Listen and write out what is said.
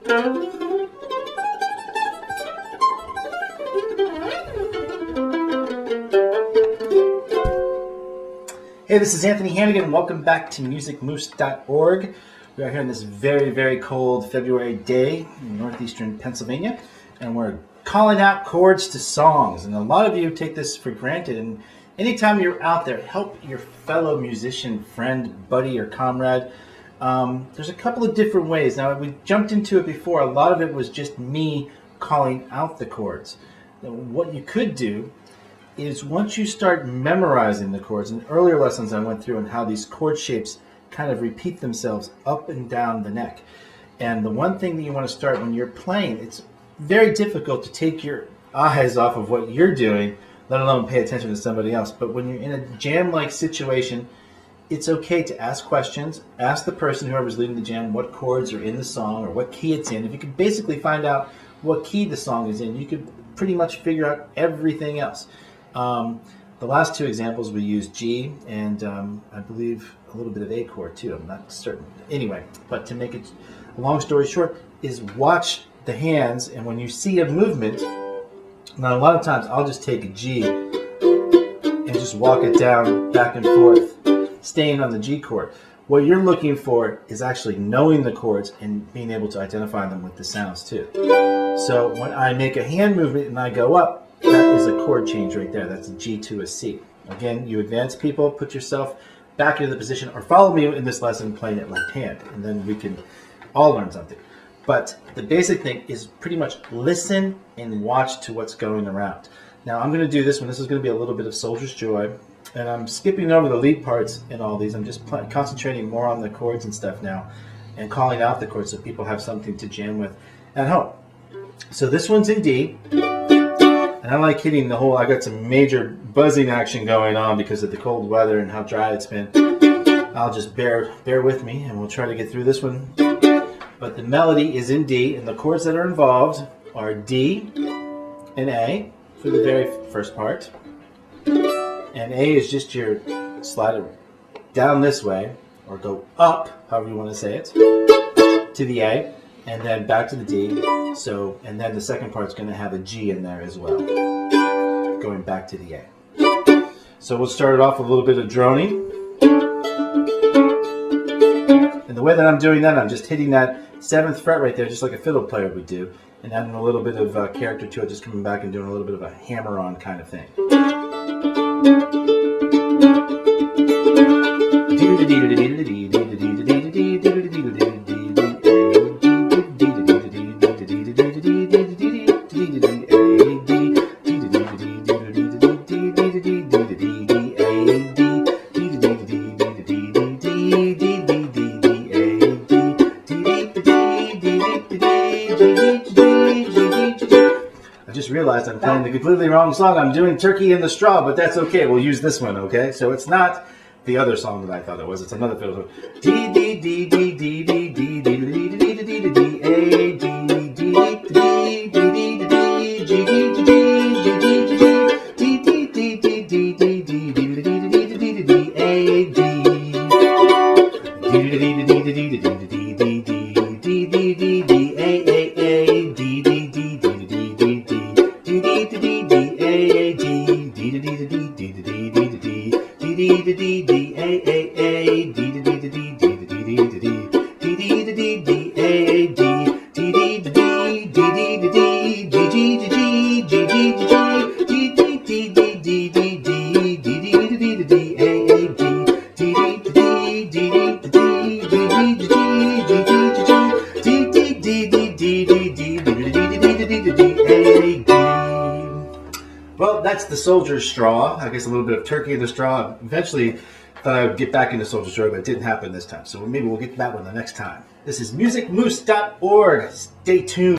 Hey, this is Anthony Hannigan, and welcome back to musicmoose.org. We are here on this very, very cold February day in northeastern Pennsylvania, and we're calling out chords to songs. And a lot of you take this for granted, and anytime you're out there, help your fellow musician, friend, buddy, or comrade. There's a couple of different ways. Now, we jumped into it before. A lot of it was just me calling out the chords. Now, what you could do is once you start memorizing the chords, in earlier lessons I went through on how these chord shapes kind of repeat themselves up and down the neck. And the one thing that you want to start when you're playing, it's very difficult to take your eyes off of what you're doing, let alone pay attention to somebody else. But when you're in a jam-like situation, it's okay to ask questions. Ask the person, whoever's leading the jam, what chords are in the song or what key it's in. If you can basically find out what key the song is in, you could pretty much figure out everything else. The last two examples we used G and I believe a little bit of A chord too. I'm not certain. Anyway, but to make it a long story short, is watch the hands, and when you see a movement, now a lot of times I'll just take a G and just walk it down back and forth, staying on the G chord. What you're looking for is actually knowing the chords and being able to identify them with the sounds too. So when I make a hand movement and I go up, that is a chord change right there. That's a G to a C. Again, you advanced people, put yourself back into the position, or follow me in this lesson playing it left hand, and then we can all learn something. But the basic thing is pretty much listen and watch to what's going around. Now I'm going to do this one. This is going to be a little bit of Soldier's Joy, and I'm skipping over the lead parts in all these. I'm just concentrating more on the chords and stuff now, and calling out the chords so people have something to jam with at home. So this one's in D. And I like hitting the whole, I got some major buzzing action going on because of the cold weather and how dry it's been. I'll just bear with me and we'll try to get through this one. But the melody is in D, and the chords that are involved are D and A for the very first part. And A is just your slide it down this way, or go up, however you want to say it, to the A. And then back to the D. So, and then the second part's going to have a G in there as well, going back to the A. So we'll start it off with a little bit of droning. And the way that I'm doing that, I'm just hitting that 7th fret right there, just like a fiddle player would do, and adding a little bit of character to it, just coming back and doing a little bit of a hammer-on kind of thing. I just realized I'm playing the completely wrong song. I'm doing Turkey in the Straw, but that's okay. We'll use this one, okay? So it's not the other song that I thought it was. It's another fiddle. D D D D D D D D D D D D D A D D D D D G D Well, that's the Soldier's Straw. I guess a little bit of Turkey in the Straw. Eventually thought I would get back into Soldier's Joy, but it didn't happen this time. So maybe we'll get to that one the next time. This is musicmoose.org. Stay tuned.